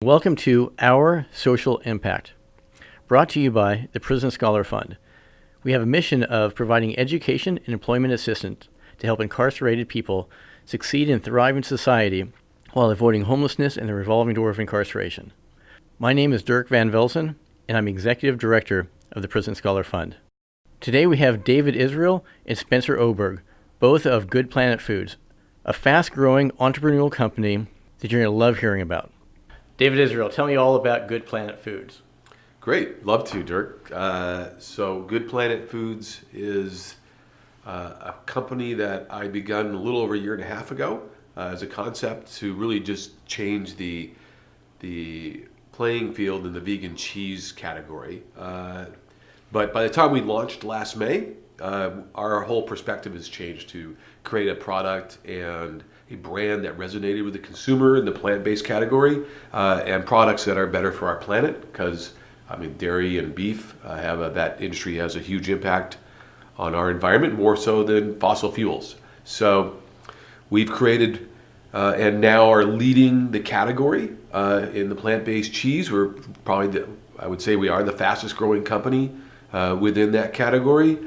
Welcome to Our Social Impact, brought to you by the Prison Scholar Fund. We have a mission of providing education and employment assistance to help incarcerated people succeed and thrive in society while avoiding homelessness and the revolving door of incarceration. My name is Dirk Van Velzen, and I'm Executive Director of the Prison Scholar Fund. Today we have David Israel and Spencer Oberg, both of PLANeT Foods, a fast-growing entrepreneurial company that you're going to love hearing about. David Israel, tell me all about PLANeT Foods. Great, love to, Dirk. So PLANeT Foods is a company that I begun a little over a year and a half ago as a concept to really just change the playing field in the vegan cheese category. But by the time we launched last May, our whole perspective has changed to create a product and a brand that resonated with the consumer in the plant-based category, and products that are better for our planet, because dairy and beef that industry has a huge impact on our environment, more so than fossil fuels. So we've created and now are leading the category in the plant-based cheese. We're probably, I would say we are the fastest growing company within that category.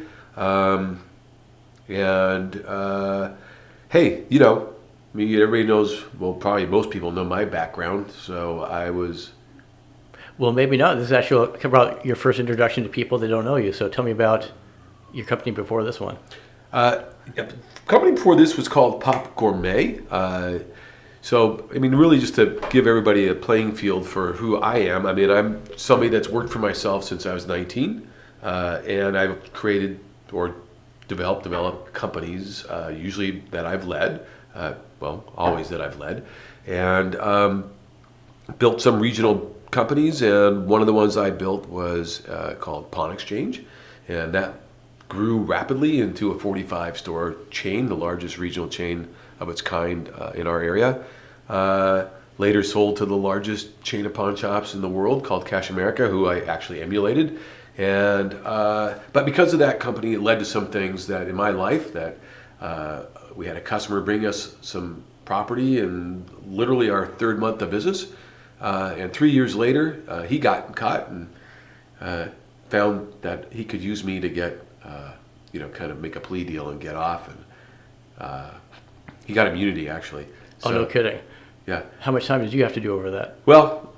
Hey, everybody knows, well, probably most people know my background, so I was... Well, maybe not. This is actually about your first introduction to people that don't know you, so tell me about your company before this one. The company before this was called Pop Gourmet. Really just to give everybody a playing field for who I am. I'm somebody that's worked for myself since I was 19, and I've created or develop companies, usually that I've led, always that I've led, and built some regional companies, and one of the ones I built was called Pawn Exchange, and that grew rapidly into a 45-store chain, the largest regional chain of its kind in our area. Later sold to the largest chain of pawn shops in the world called Cash America, who I actually emulated. And but because of that company, it led to some things that in my life that we had a customer bring us some property in literally our third month of business, and 3 years later he got caught and found that he could use me to get kind of make a plea deal and get off, and he got immunity actually. So, oh, no kidding. Yeah. How much time did you have to do over that? Well,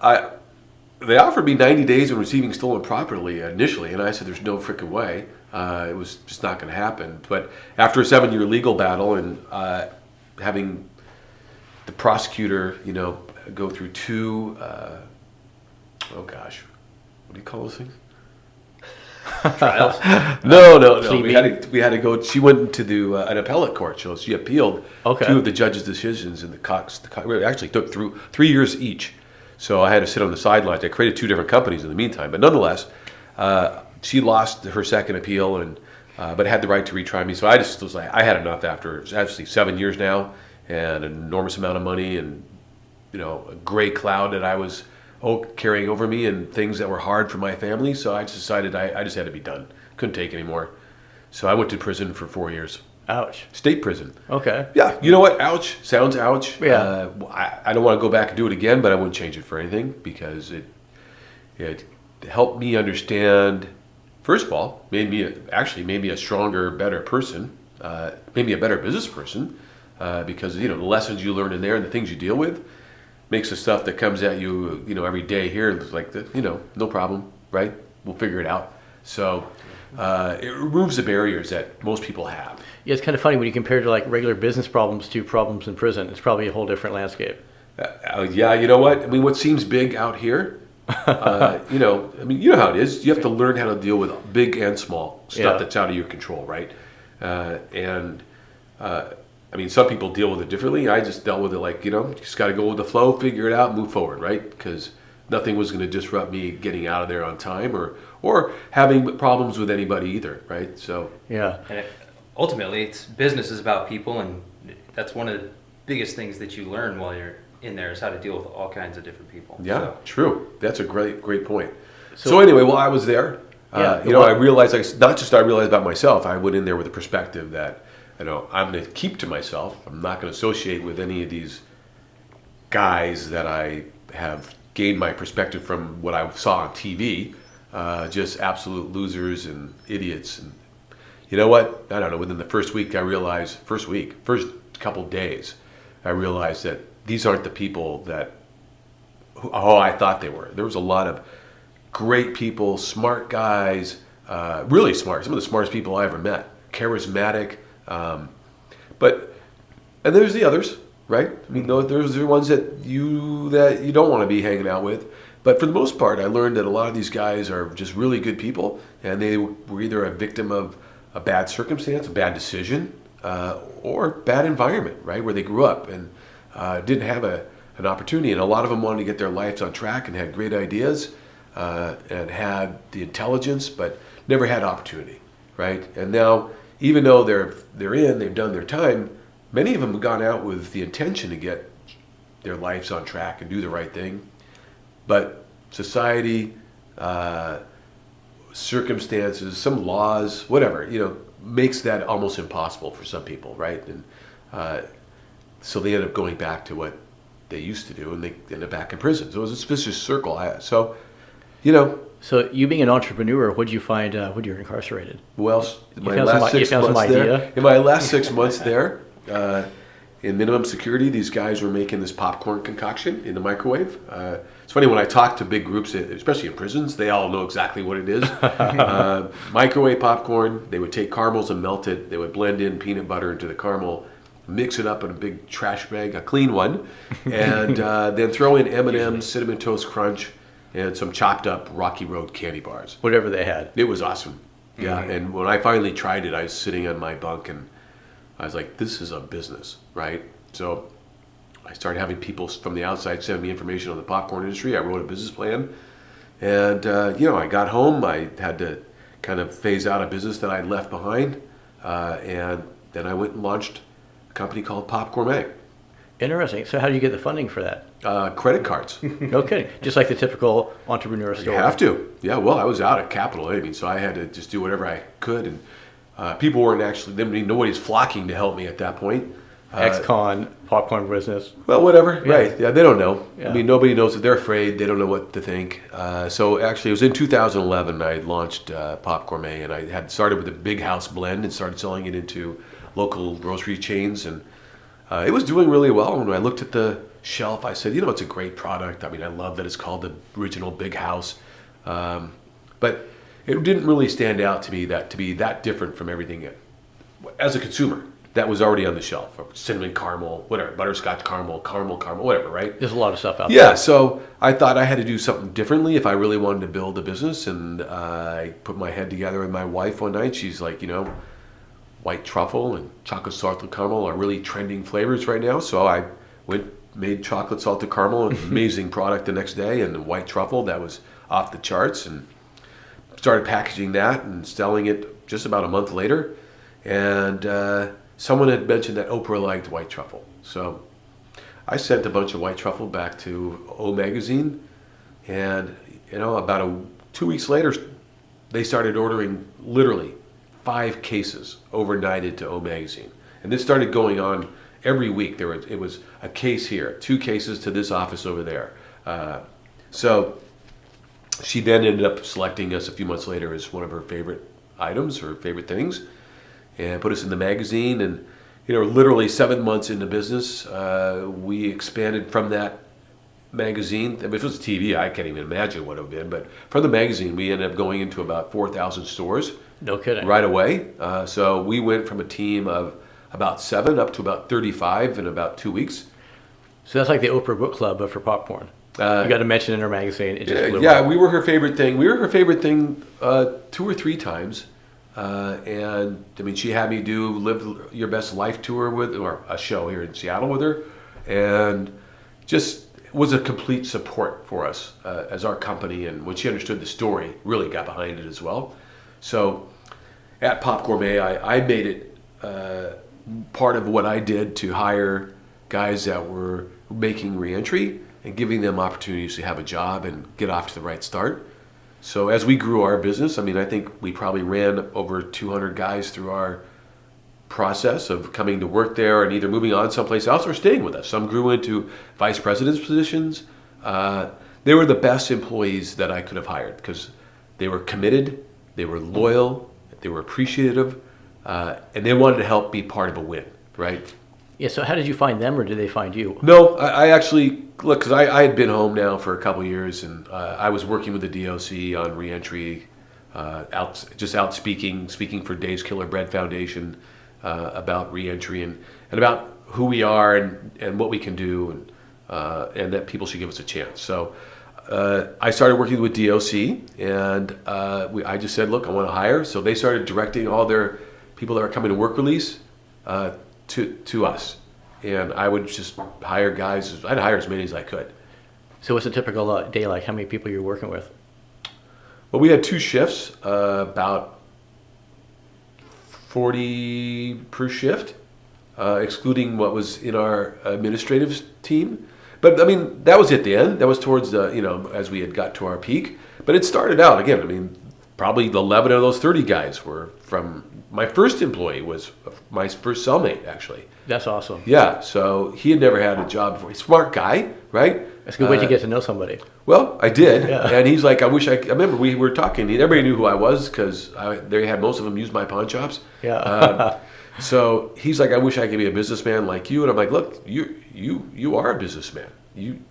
they offered me 90 days of receiving stolen property initially, and I said there's no freaking way. It was just not going to happen. But after a 7-year legal battle and having the prosecutor, go through two, what do you call those things? Trials? No. We had to go. She went into an appellate court, so she appealed two of the judge's decisions, and it actually took through 3 years each. So I had to sit on the sidelines. I created two different companies in the meantime, but nonetheless, she lost her second appeal, but had the right to retry me. So I just was like, I had enough after actually 7 years now, and an enormous amount of money, and a gray cloud that I was carrying over me, and things that were hard for my family. So I just decided I just had to be done. Couldn't take anymore. So I went to prison for 4 years. Ouch. State prison. Okay. Yeah, you know what? Ouch. Sounds ouch. Yeah. I don't want to go back and do it again, but I wouldn't change it for anything, because it helped me understand. First of all, made me a stronger, better person. Made me a better business person, because the lessons you learn in there and the things you deal with makes the stuff that comes at you, every day here like no problem, right? We'll figure it out. So it removes the barriers that most people have. Yeah, it's kind of funny when you compare to like regular business problems to problems in prison. It's probably a whole different landscape. Yeah, you know what? What seems big out here, you know how it is. You have to learn how to deal with big and small stuff that's out of your control, right? Some people deal with it differently. I just dealt with it like, just got to go with the flow, figure it out, move forward, right? Because nothing was going to disrupt me getting out of there on time or having problems with anybody either, right? So yeah. And ultimately, business is about people, and that's one of the biggest things that you learn while you're in there is how to deal with all kinds of different people. Yeah, true. That's a great point. So anyway, while I was there, I realized I realized about myself. I went in there with a perspective that I'm going to keep to myself. I'm not going to associate with any of these guys that I have gained my perspective from what I saw on TV. Just absolute losers and idiots. And you know what? I don't know. Within the first couple days, I realized that these aren't the people that I thought they were. There was a lot of great people, smart guys, really smart. Some of the smartest people I ever met. Charismatic, but and there's the others, right? I mean, there's the ones that you don't want to be hanging out with. But for the most part, I learned that a lot of these guys are just really good people, and they were either a victim of a bad circumstance, a bad decision, or bad environment, right, where they grew up and didn't have an opportunity. And a lot of them wanted to get their lives on track and had great ideas and had the intelligence, but never had opportunity, right? And now, even though they've done their time, many of them have gone out with the intention to get their lives on track and do the right thing. But society, circumstances, some laws, whatever, makes that almost impossible for some people, right? And so they end up going back to what they used to do, and they end up back in prison. So it was this vicious circle. So you being an entrepreneur, what did you find when you were incarcerated? Well, in my last 6 months there, in minimum security, these guys were making this popcorn concoction in the microwave. It's funny, when I talk to big groups, especially in prisons, they all know exactly what it is. Microwave popcorn. They would take caramels and melt it. They would blend in peanut butter into the caramel, mix it up in a big trash bag, a clean one, and then throw in M&M's, Cinnamon Toast Crunch, and some chopped up Rocky Road candy bars. Whatever they had. It was awesome. Yeah, Mm-hmm. and when I finally tried it, I was sitting on my bunk and I was like, this is a business, right? So I started having people from the outside send me information on the popcorn industry. I wrote a business plan. And, I got home. I had to kind of phase out a business that I'd left behind. And then I went and launched a company called Pop Gourmet. Interesting. So how do you get the funding for that? Credit cards. No kidding. Just like the typical entrepreneur story. You have to. Yeah, well, I was out of capital. I mean, so I had to just do whatever I could. And people weren't nobody's flocking to help me at that point. Ex-con, popcorn business. Well, whatever. Yeah. Right. Yeah, they don't know. Yeah. I mean, nobody knows that. They're afraid. They don't know what to think. So actually, it was in 2011 I launched Pop Gourmet, and I had started with a big house blend and started selling it into local grocery chains. And it was doing really well. And when I looked at the shelf, I said, it's a great product. I mean, I love that it's called the original Big House. But it didn't really stand out to me to be that different from everything as a consumer that was already on the shelf. Cinnamon caramel, whatever, butterscotch caramel, whatever, right? There's a lot of stuff out there. Yeah, so I thought I had to do something differently if I really wanted to build a business. And I put my head together with my wife one night. She's like, white truffle and chocolate salted caramel are really trending flavors right now. So I made chocolate salted caramel, an amazing product the next day, and the white truffle, that was off the charts, and started packaging that and selling it just about a month later. And someone had mentioned that Oprah liked white truffle. So I sent a bunch of white truffle back to O Magazine, and about 2 weeks later, they started ordering literally 5 cases overnighted to O Magazine. And this started going on every week. It was a case here, 2 cases to this office over there. So she then ended up selecting us a few months later as one of her favorite items, her favorite things, and put us in the magazine. And literally 7 months into business, we expanded from that magazine. If it was TV, I can't even imagine what it would have been. But from the magazine, we ended up going into about 4,000 stores. No kidding. Right away. So we went from a team of about 7 up to about 35 in about 2 weeks. So that's like the Oprah Book Club, but for popcorn. You got to mention in her magazine. It just blew yeah, up. we were her favorite thing. We were her favorite thing 2 or 3 times. And I mean, she had me do Live Your Best Life tour or a show here in Seattle with her, and just was a complete support for us as our company. And when she understood the story, really got behind it as well. So at Pop Gourmet, I made it part of what I did to hire guys that were making reentry and giving them opportunities to have a job and get off to the right start. So as we grew our business, I mean, I think we probably ran over 200 guys through our process of coming to work there and either moving on someplace else or staying with us. Some grew into vice president's positions. They were the best employees that I could have hired because they were committed, they were loyal, they were appreciative, and they wanted to help be part of a win, right? Yeah, so how did you find them, or did they find you? No, I actually, look, because I had been home now for a couple of years, and I was working with the DOC on reentry, out speaking for Dave's Killer Bread Foundation about reentry and about who we are and what we can do, and that people should give us a chance. So I started working with DOC, and I just said, look, I want to hire. So they started directing all their people that are coming to work release to us. And I would just hire guys. I'd hire as many as I could. So what's a typical day like? How many people you're working with? Well, we had 2 shifts, about 40 per shift, excluding what was in our administrative team. But I mean, that was at the end. That was towards the, as we had got to our peak. But it started out, again, I mean, probably 11 of those 30 guys were from, my first employee was my first cellmate, actually. That's awesome. Yeah, so he had never had a job before. He's a smart guy, right? That's a good way to get to know somebody. Well, I did. Yeah. And he's like, I remember we were talking. Everybody knew who I was because they had most of them use my pawn shops. Yeah. So he's like, I wish I could be a businessman like you. And I'm like, look, you are a businessman. You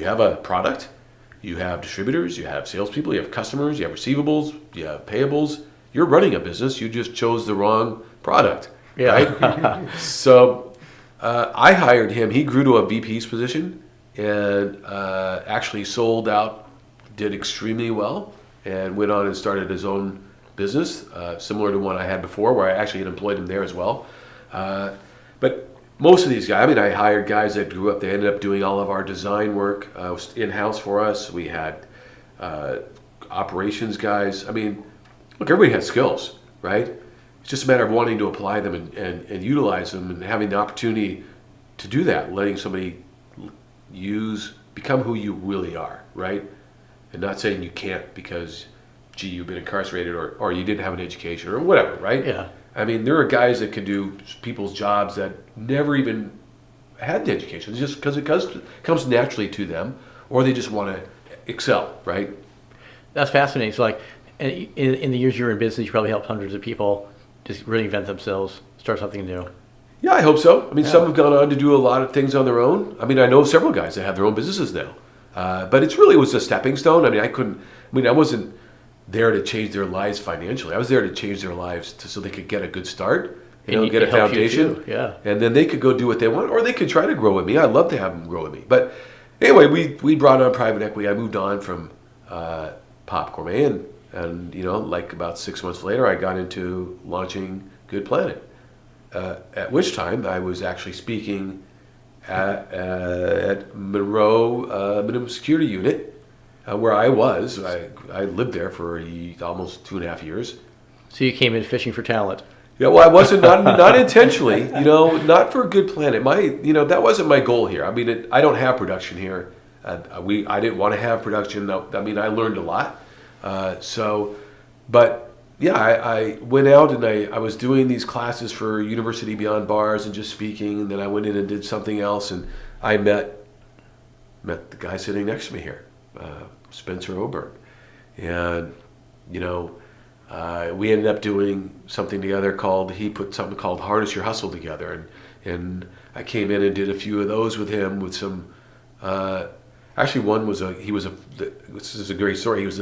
have a product. You have distributors. You have salespeople. You have customers. You have receivables. You have payables. You're running a business. You just chose the wrong product. Yeah. Right? So I hired him. He grew to a VP's position and actually sold out, did extremely well, and went on and started his own business, similar to one I had before, where I actually had employed him there as well. But most of these guys, I mean, I hired guys that grew up. They ended up doing all of our design work in-house for us. We had operations guys. I mean, look, everybody has skills, right? It's just a matter of wanting to apply them and utilize them and having the opportunity to do that, letting somebody become who you really are, right? And not saying you can't because, gee, you've been incarcerated or you didn't have an education or whatever, right? Yeah. I mean, there are guys that can do people's jobs that never even had the education. It's just because it comes naturally to them, or they just want to excel, right? That's fascinating. So like in the years you were in business, you probably helped hundreds of people just reinvent themselves, start something new. Yeah, I hope so. I mean, some have gone on to do a lot of things on their own. I mean, I know several guys that have their own businesses now. But it really was a stepping stone. I mean, I wasn't there to change their lives financially. I was there to change their lives so they could get a good start, get a foundation. Yeah. And then they could go do what they want, or they could try to grow with me. I'd love to have them grow with me. But anyway, we brought on private equity. I moved on from Pop Gourmet, and like about 6 months later, I got into launching Good PLANeT. At which time I was actually speaking at Monroe Minimum Security Unit, where I was. I lived there for almost 2.5 years. So you came in fishing for talent. Yeah, well, I wasn't not intentionally. Not for Good PLANeT. That wasn't my goal here. I mean, I don't have production here. I didn't want to have production. I mean, I learned a lot. But yeah, I went out and I was doing these classes for University Beyond Bars and just speaking, and then I went in and did something else, and I met the guy sitting next to me here, Spencer Oberg, and we ended up doing something together he put something called Harness Your Hustle together, and I came in and did a few of those with him with some. Actually, one was this is a great story. He used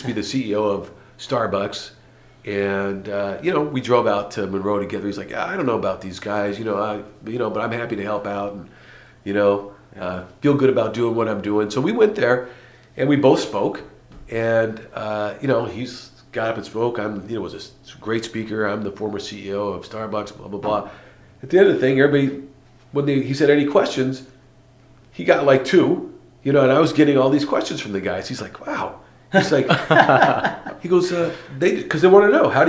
to be the CEO of Starbucks, and we drove out to Monroe together. He's like, I don't know about these guys, but I'm happy to help out, and feel good about doing what I'm doing. So we went there, and we both spoke, and he's got up and spoke. Was a great speaker. I'm the former CEO of Starbucks. Blah blah blah. At the end of the thing, everybody, he said any questions, he got like 2, and I was getting all these questions from the guys. He's like, wow. He's like, he goes, because they want to know how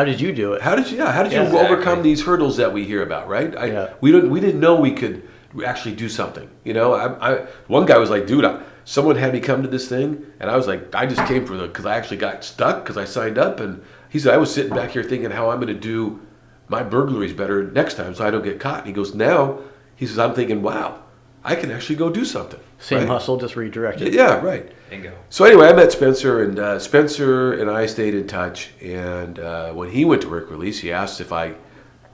did you do it? How did you overcome these hurdles that we hear about, right? We didn't know we could actually do something. One guy was like, dude, someone had me come to this thing, and I was like, I just came because I actually got stuck because I signed up, and he said I was sitting back here thinking how I'm going to do my burglaries better next time so I don't get caught. And he goes, now, he says, I'm thinking, wow, I can actually go do something. Same right? hustle, just redirected. Yeah, right. Bingo. So anyway, I met Spencer, and Spencer and I stayed in touch. And when he went to work release, he asked if I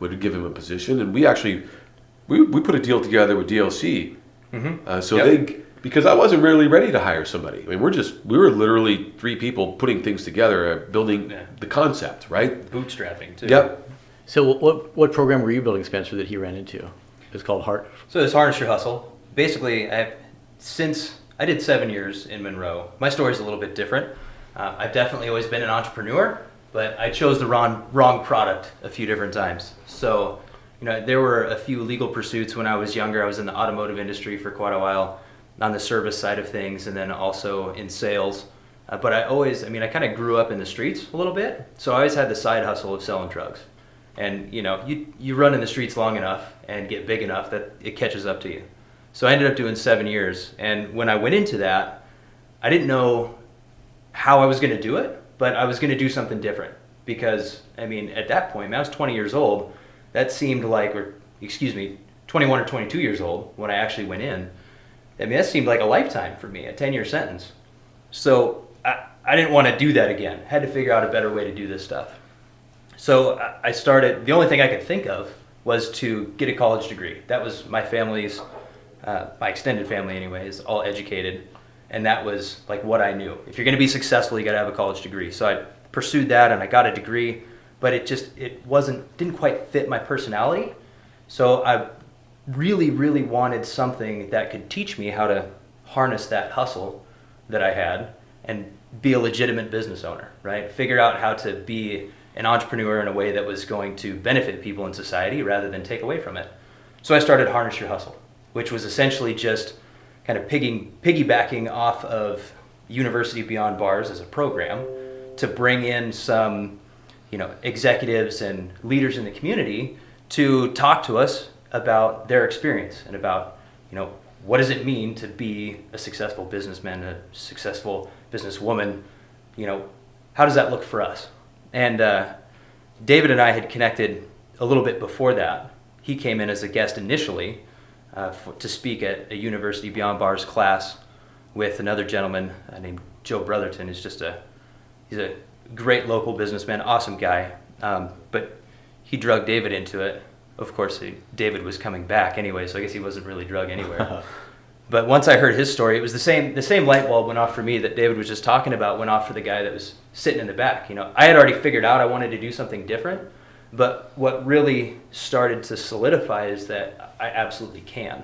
would give him a position, and we actually we put a deal together with DLC. So Yep. because I wasn't really ready to hire somebody. I mean, we were literally 3 people putting things together, building the concept, right? Bootstrapping too. Yep. So what program were you building, Spencer, that he ran into? It's called Heart. So it's Harness Your Hustle. Basically, since I did 7 years in Monroe, my story's a little bit different. I've definitely always been an entrepreneur, but I chose the wrong product a few different times. So, there were a few legal pursuits when I was younger. I was in the automotive industry for quite a while, on the service side of things, and then also in sales. But I kind of grew up in the streets a little bit, so I always had the side hustle of selling drugs. And you run in the streets long enough and get big enough that it catches up to you. So I ended up doing 7 years, and when I went into that, I didn't know how I was going to do it, but I was going to do something different. Because, at that point, I was 20 years old, that seemed like, 21 or 22 years old when I actually went in. That seemed like a lifetime for me, a 10-year sentence. So I didn't want to do that again. I had to figure out a better way to do this stuff. So I started, the only thing I could think of was to get a college degree. That was my family's, my extended family anyways, all educated. And that was like what I knew. If you're going to be successful, you got to have a college degree. So I pursued that and I got a degree, but it didn't quite fit my personality. So I really, really wanted something that could teach me how to harness that hustle that I had and be a legitimate business owner, right? Figure out how to be an entrepreneur in a way that was going to benefit people in society rather than take away from it. So I started Harness Your Hustle, which was essentially just kind of piggybacking off of University Beyond Bars as a program to bring in some, executives and leaders in the community to talk to us about their experience and about, what does it mean to be a successful businessman, a successful businesswoman? How does that look for us? And David and I had connected a little bit before that. He came in as a guest initially to speak at a University Beyond Bars class with another gentleman named Joe Brotherton. He's a great local businessman, awesome guy. But he drugged David into it. Of course, David was coming back anyway, so I guess he wasn't really drugged anywhere. But once I heard his story, it was the same light bulb went off for me that David was just talking about went off for the guy that was sitting in the back. I had already figured out I wanted to do something different, but what really started to solidify is that I absolutely can.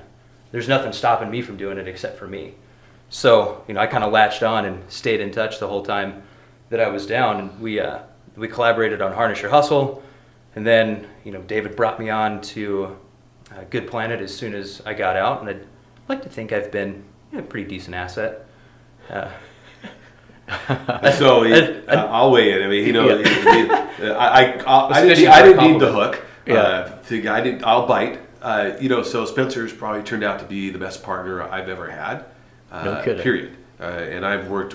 There's nothing stopping me from doing it except for me. So, I kind of latched on and stayed in touch the whole time that I was down, and we collaborated on Harness Your Hustle, and then, David brought me on to Good PLANeT as soon as I got out, and I'd like to think I've been a pretty decent asset. So I'll weigh in. I fishing didn't for a need the compliment. hook. I'll bite. So Spencer's probably turned out to be the best partner I've ever had. No kidding. Period. And I've worked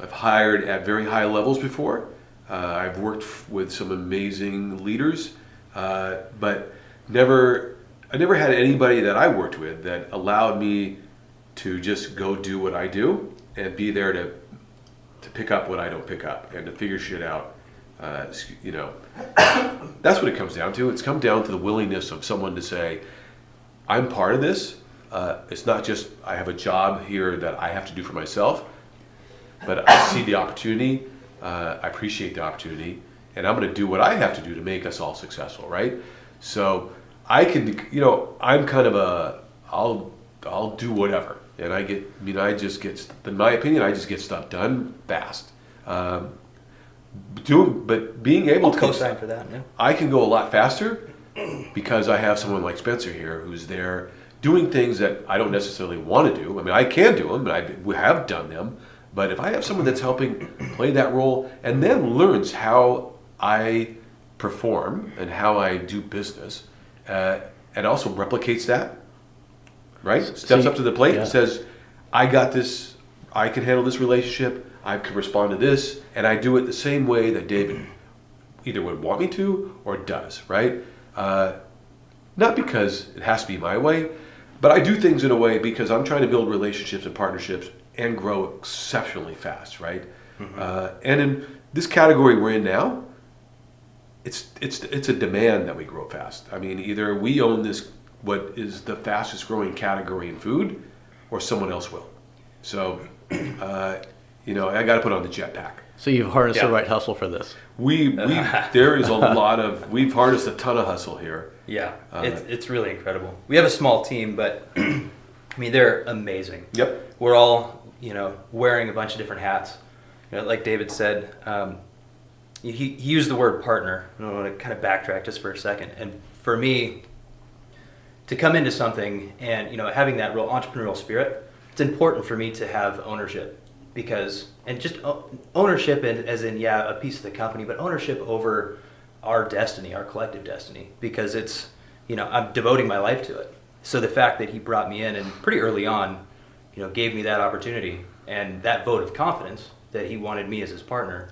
I've hired at very high levels before. I've worked with some amazing leaders, but I never had anybody that I worked with that allowed me to just go do what I do and be there to pick up what I don't pick up and to figure shit out. That's what it comes down to. It's come down to the willingness of someone to say, I'm part of this. It's not just I have a job here that I have to do for myself, but I see the opportunity, I appreciate the opportunity, and I'm going to do what I have to do to make us all successful, right? So I can, I'm kind of I'll do whatever, and in my opinion, I just get stuff done fast. But being able to Co-sign for that. Yeah. I can go a lot faster because I have someone like Spencer here who's there doing things that I don't necessarily want to do. I can do them, and we have done them. But if I have someone that's helping play that role and then learns how I perform and how I do business, and also replicates that, right? Steps up to the plate and says, I got this, I can handle this relationship, I can respond to this, and I do it the same way that David either would want me to or does, right? not because it has to be my way, but I do things in a way because I'm trying to build relationships and partnerships and grow exceptionally fast, right? And in this category we're in now, it's a demand that we grow fast. I mean, either we own this, what is the fastest growing category in food, or someone else will. So, you know, I got to put on the jetpack. So you've harnessed the right hustle for this. There is a lot of, we've harnessed a ton of hustle here. Yeah, it's really incredible. We have a small team, but I mean, they're amazing. Yep. We're all, you know, wearing a bunch of different hats. You know, like David said, he used the word partner. I want to kind of backtrack just for a second. And for me, to come into something and, you know, having that real entrepreneurial spirit, it's important for me to have ownership. Because, and just ownership as in, yeah, a piece of the company, but ownership over our destiny, our collective destiny, because it's, you know, I'm devoting my life to it. So the fact that he brought me in and pretty early on, you know, gave me that opportunity and that vote of confidence that he wanted me as his partner,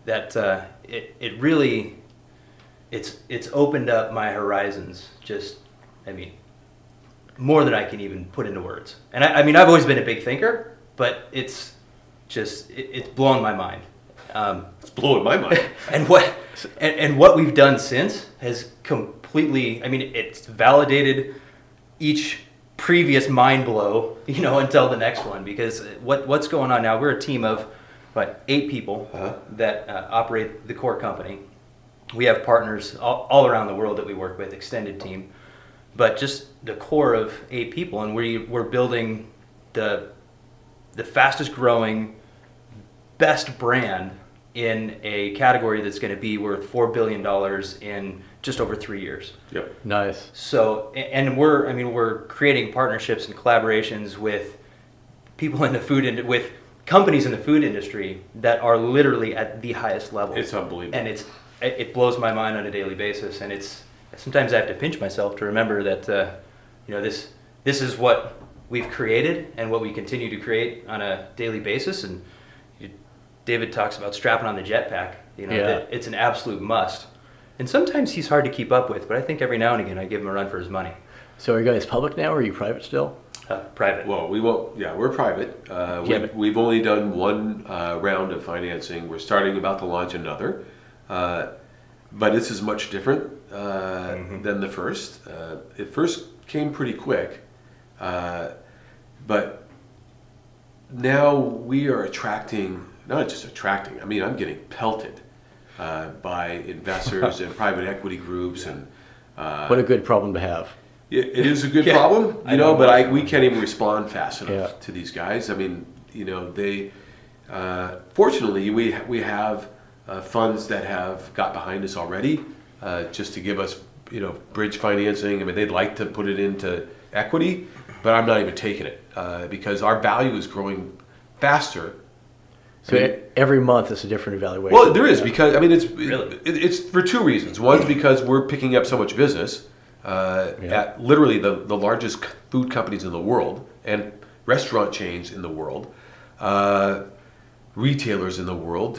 that it really, it's opened up my horizons. Just, I mean, more than I can even put into words. And I mean, I've always been a big thinker, but it's blown my mind. It's blowing my mind. And what we've done since has completely, I mean, it's validated each previous mind blow, you know, until the next one. Because what's going on now, we're a team of 8 people that operate the core company. We have partners all around the world that we work with, extended team. But just the core of 8 people, and we're building the fastest growing, best brand in a category that's going to be worth $4 billion in just over 3 years. Yep. Nice. So, and we're creating partnerships and collaborations with people in the food with companies in the food industry that are literally at the highest level. It's unbelievable. And it blows my mind on a daily basis. And sometimes I have to pinch myself to remember that, you know, this is what we've created and what we continue to create on a daily basis. And David talks about strapping on the jetpack. You know, that it's an absolute must. And sometimes he's hard to keep up with, but I think every now and again I give him a run for his money. So are you guys public now, or are you private still? Private. Well, we won't. Yeah, we're private. We've only done one round of financing. We're starting about to launch another, but this is much different than the first. It first came pretty quick, but now we are attracting. Not just attracting. I mean, I'm getting pelted by investors and private equity groups, and What a good problem to have. it is a good problem, you know. But we can't even respond fast enough to these guys. I mean, you know, they. Fortunately, we have funds that have got behind us already, just to give us, you know, bridge financing. I mean, they'd like to put it into equity, but I'm not even taking it because our value is growing faster. So every month it's a different evaluation. Well, there is, because I mean it's for 2 reasons. One's because we're picking up so much business at literally the largest food companies in the world and restaurant chains in the world, retailers in the world.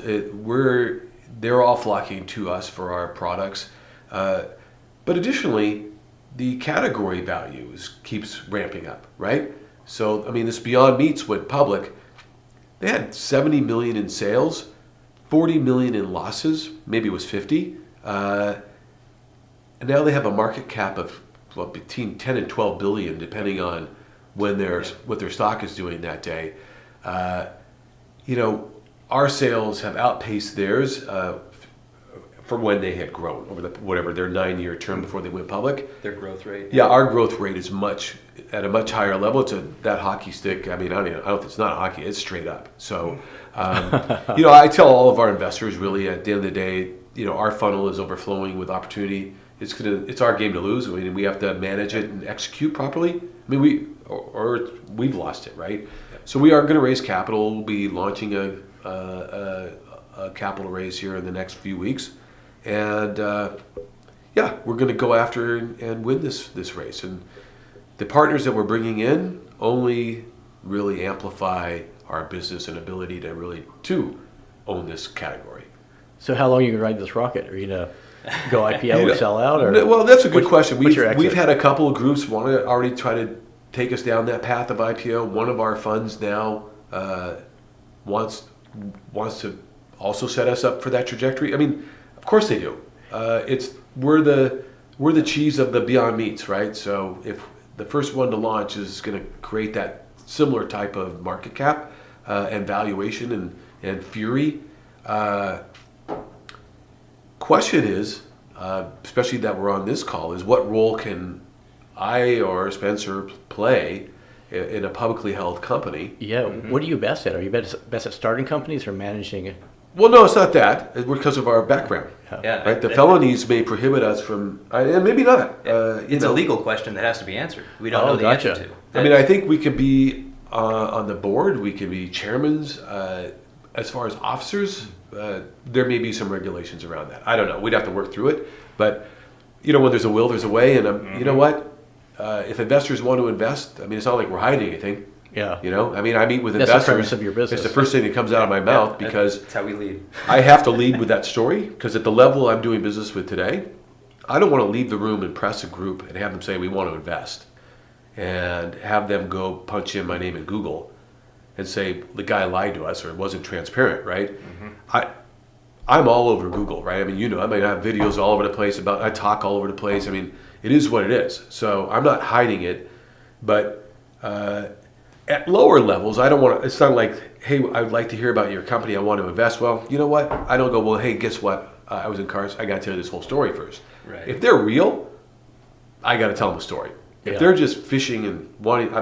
They're all flocking to us for our products, but additionally, the category value keeps ramping up, right? So I mean, this Beyond Meats went public. They had 70 million in sales, 40 million in losses, maybe it was 50. And now they have a market cap of between 10 and 12 billion, depending on what their stock is doing that day. You know, our sales have outpaced theirs for when they had grown over their 9-year term before they went public. Their growth rate. Yeah, our growth rate is at a much higher level. It's that hockey stick. I mean, I don't think it's not a hockey. It's straight up. So, you know, I tell all of our investors, really, at the end of the day, you know, our funnel is overflowing with opportunity. It's our game to lose. I mean, we have to manage it and execute properly. I mean, we've lost it, right? So we are going to raise capital. We'll be launching a capital raise here in the next few weeks, and we're going to go after and win this race. And the partners that we're bringing in only really amplify our business and ability to own this category. So how long are you going to ride this rocket? Are you going to go IPO or sell out? Or Well, that's a good question. What's your exit? We've had a couple of groups want to already try to take us down that path of IPO. One of our funds now wants to also set us up for that trajectory. I mean, of course they do. We're the cheese of the Beyond Meats, right? So if the first one to launch is going to create that similar type of market cap and valuation and fury. Question is, especially that we're on this call, is what role can I or Spencer play in a publicly held company? Yeah, what are you best at? Are you best at starting companies or managing it? Well, no, it's not that. It's because of our background. Yeah. Right? The felonies may prohibit us from, and maybe not. It's a legal question that has to be answered. We don't know the answer to. I mean, I think we could be on the board. We could be chairmans. As far as officers, there may be some regulations around that. I don't know. We'd have to work through it. But, when there's a will, there's a way. And you know what? If investors want to invest, I mean, it's not like we're hiding anything. Yeah. I mean, I meet with That's investors. the premise of your business. It's the first thing that comes out of my mouth because that's how we lead. I have to lead with that story because at the level I'm doing business with today, I don't want to leave the room and press a group and have them say we want to invest and have them go punch in my name in Google and say the guy lied to us or it wasn't transparent, right? I'm all over Google, right? I mean, I have videos all over the place I talk all over the place. I mean, it is what it is. So I'm not hiding it, but at lower levels, I don't want to, it's not like, hey, I would like to hear about your company. I want to invest. Well, you know what? I don't go, well, hey, guess what? I was in cars. I got to tell you this whole story first. Right. If they're real, I got to tell them a story. If they're just fishing and wanting,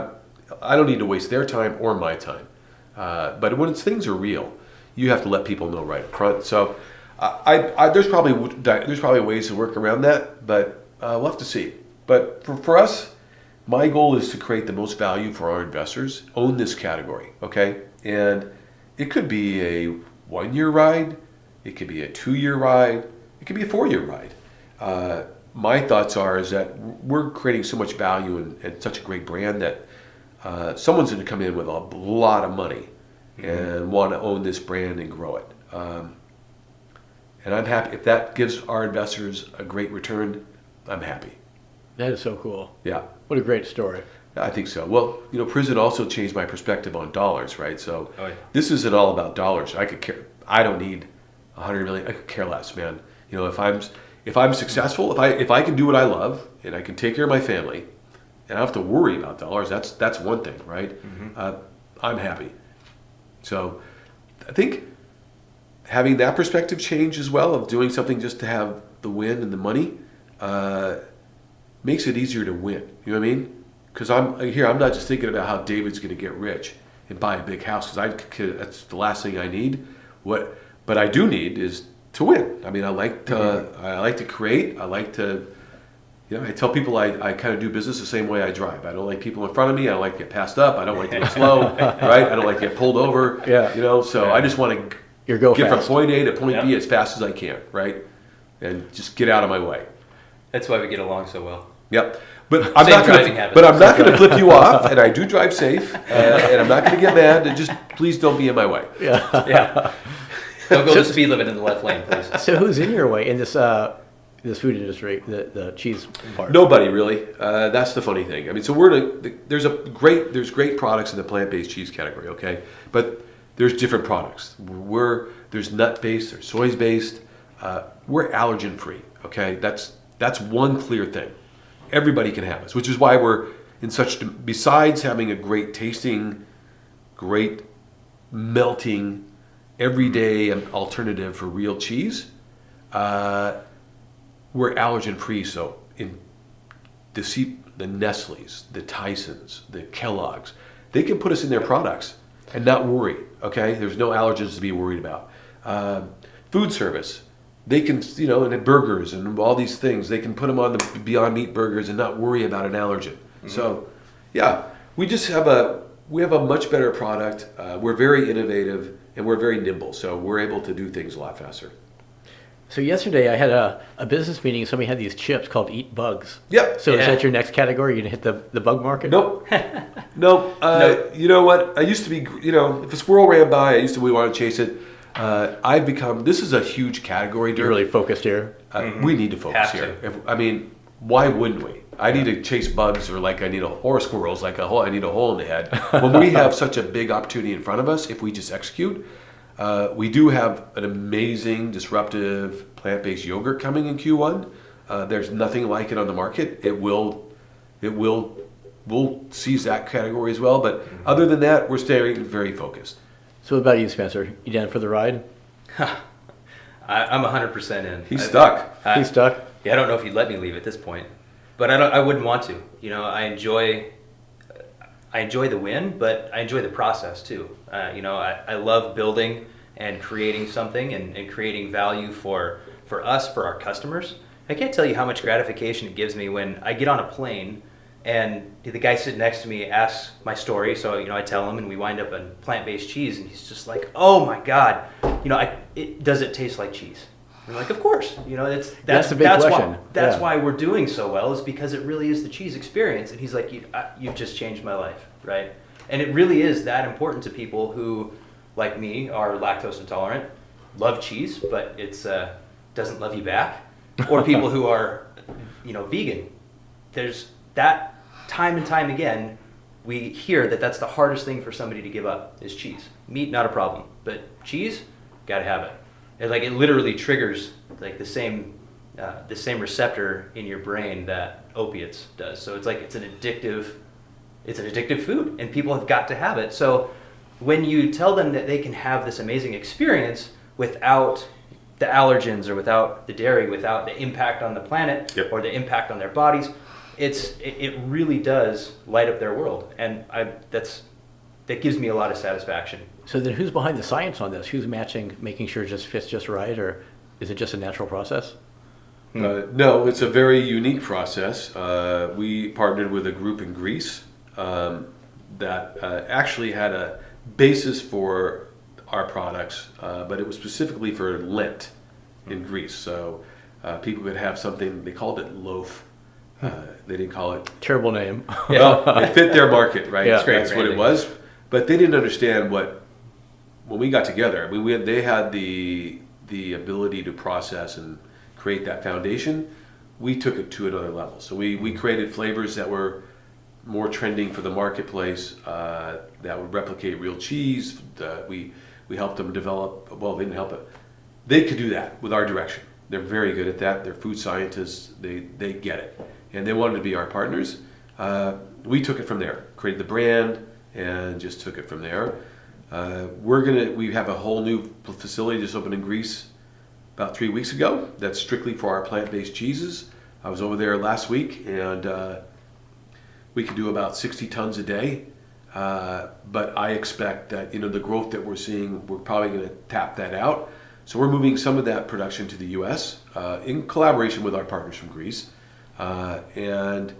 I don't need to waste their time or my time. But when things are real, you have to let people know right up front. So there's probably ways to work around that, but we'll have to see. But for us, my goal is to create the most value for our investors, own this category, okay? And it could be a 1-year ride, it could be a 2-year ride, it could be a 4-year ride. My thoughts is that we're creating so much value and such a great brand that someone's going to come in with a lot of money and want to own this brand and grow it. And I'm happy if that gives our investors a great return. I'm happy. That is so cool. Yeah. What a great story. I think so. Well, prison also changed my perspective on dollars, right? So This isn't all about dollars. I don't need 100 million. I could care less, man. If I'm successful, if I can do what I love and I can take care of my family, and I don't have to worry about dollars, that's one thing, right? I'm happy. So I think having that perspective change as well of doing something just to have the win and the money makes it easier to win. You know what I mean? Because I'm not just thinking about how David's going to get rich and buy a big house because that's the last thing I need. But I do need is to win. I mean, I like to create. I like to. I tell people I kind of do business the same way I drive. I don't like people in front of me. I don't like to get passed up. I don't like to go slow, right? I don't like to get pulled over. Yeah. So I just want to get from point A to point B as fast as I can, right? And just get out of my way. That's why we get along so well. Yep. But I'm not going to flip you off, and I do drive safe, and I'm not going to get mad. And just please don't be in my way. Yeah. Don't go the speed limit in the left lane, please. So who's in your way in this food industry, the cheese part? Nobody really. That's the funny thing. I mean, so there's great products in the plant-based cheese category, okay? But there's different products. There's nut-based, there's soy-based. We're allergen-free, okay? That's one clear thing. Everybody can have us, which is why we're in besides having a great tasting, great melting, everyday alternative for real cheese, we're allergen free. So in the Nestle's, the Tyson's, the Kellogg's, they can put us in their products and not worry, okay? There's no allergens to be worried about. Food service. They can, and burgers and all these things, they can put them on the Beyond Meat burgers and not worry about an allergen. So, we just have a much better product. We're very innovative and we're very nimble. So we're able to do things a lot faster. So yesterday I had a business meeting. Somebody had these chips called Eat Bugs. Yep. So is that your next category? You're going to hit the bug market? Nope. Nope. You know what? I used to be, if a squirrel ran by, we want to chase it. This is a huge category, Dirk. You're really focused here. We need to focus here. Why wouldn't we? I need to chase bugs or squirrels, I need a hole in the head. When we have such a big opportunity in front of us, if we just execute, we do have an amazing, disruptive, plant-based yogurt coming in Q1. There's nothing like it on the market. We'll seize that category as well. But other than that, we're staying very focused. So what about you, Spencer? You down for the ride? I'm 100% in. He's stuck. He's stuck? Yeah, I don't know if you'd let me leave at this point, but I wouldn't want to. I enjoy the win, but I enjoy the process too. I love building and creating something and creating value for us, for our customers. I can't tell you how much gratification it gives me when I get on a plane and the guy sitting next to me asks my story. So, I tell him and we wind up on plant-based cheese and he's just like, oh my God, does it taste like cheese? I'm like, of course. That's the big question. That's why we're doing so well, is because it really is the cheese experience. And he's like, you've just changed my life, right? And it really is that important to people who, like me, are lactose intolerant, love cheese, but it's doesn't love you back, or people who are, vegan. There's that time and time again, we hear that that's the hardest thing for somebody to give up is cheese. Meat, not a problem, but cheese, gotta have it. It literally triggers the same receptor in your brain that opiates does. So it's an addictive food, and people have got to have it. So when you tell them that they can have this amazing experience without the allergens or without the dairy, without the impact on the planet or the impact on their bodies, it really does light up their world, and that gives me a lot of satisfaction. So then who's behind the science on this? Who's making sure it just fits just right, or is it just a natural process? No, it's a very unique process. We partnered with a group in Greece that actually had a basis for our products, but it was specifically for Lent in Greece. So people could have something, they called it loaf. They didn't call it... Terrible name. Well, it fit their market, right? Yeah. That's what it was. But they didn't understand when we got together, they had the ability to process and create that foundation. We took it to another level. So we created flavors that were more trending for the marketplace, that would replicate real cheese. We helped them develop, well, they didn't help it. They could do that with our direction. They're very good at that. They're food scientists. They get it. And they wanted to be our partners. We took it from there, created the brand, and just took it from there. We have a whole new facility just opened in Greece about 3 weeks ago. That's strictly for our plant-based cheeses. I was over there last week, and we can do about 60 tons a day. But I expect that the growth that we're seeing, we're probably going to tap that out. So we're moving some of that production to the U.S. In collaboration with our partners from Greece, and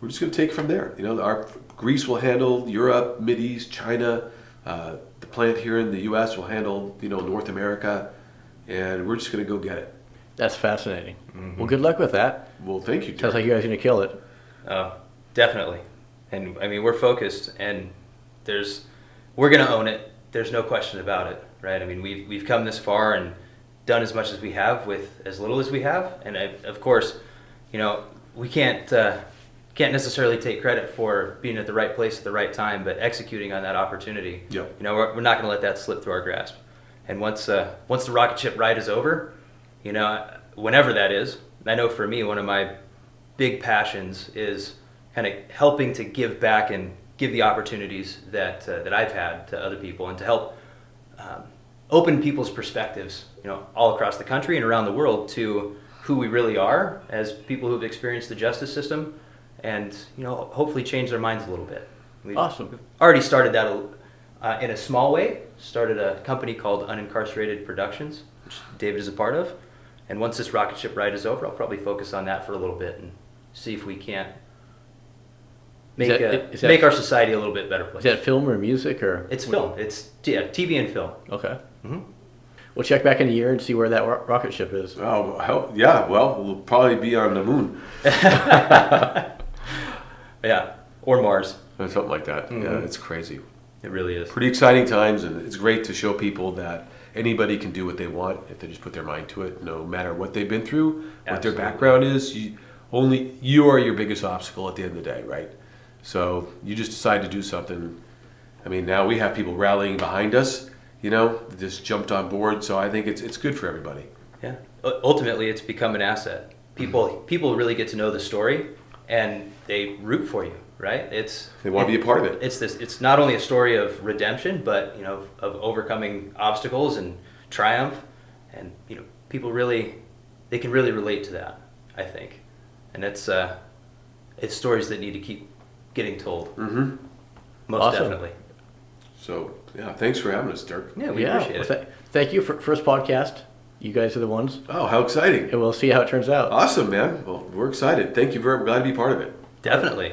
we're just going to take it from there. Our Greece will handle Europe, Mideast, China. The plant here in the U.S. will handle North America, and we're just going to go get it. That's fascinating. Mm-hmm. Well, good luck with that. Well, thank you, Terry. Sounds like you guys are going to kill it. Oh, definitely. And we're focused, and we're going to own it. There's no question about it, right? We've come this far and done as much as we have with as little as we have, and of course, we can't necessarily take credit for being at the right place at the right time, but executing on that opportunity. Yep. We're not going to let that slip through our grasp. And once the rocket ship ride is over, whenever that is, I know for me, one of my big passions is kind of helping to give back and give the opportunities that I've had to other people, and to help open people's perspectives, all across the country and around the world, to who we really are as people who've experienced the justice system, and hopefully change their minds a little bit. Awesome. We've already started that in a small way. Started a company called Unincarcerated Productions, which David is a part of. And once this rocket ship ride is over, I'll probably focus on that for a little bit and see if we can't make our society a little bit better place. Is that film or music or? It's film. It's TV and film. Okay. Mm-hmm. We'll check back in a year and see where that rocket ship is. Oh, yeah. Well, we'll probably be on the moon. Yeah, or Mars. Or something like that. Mm-hmm. Yeah, it's crazy. It really is. Pretty exciting times, and it's great to show people that anybody can do what they want if they just put their mind to it, no matter what they've been through, what their Absolutely. background is. You are your biggest obstacle at the end of the day, right? So you just decide to do something. I mean, now we have people rallying behind us, just jumped on board. So I think it's good for everybody. Yeah. Ultimately, it's become an asset. People really get to know the story, and they root for you, right? They want to be a part of it. It's not only a story of redemption, but of overcoming obstacles and triumph, and people they can really relate to that, I think, and it's stories that need to keep getting told. Mm-hmm. Most Awesome. definitely. So yeah, thanks for having us, Dirk. Yeah, we appreciate it. Thank you for first podcast. You guys are the ones, Oh, how exciting! and we'll see how it turns out. Awesome, man. Well, we're excited. Thank you. Glad to be part of it. Definitely.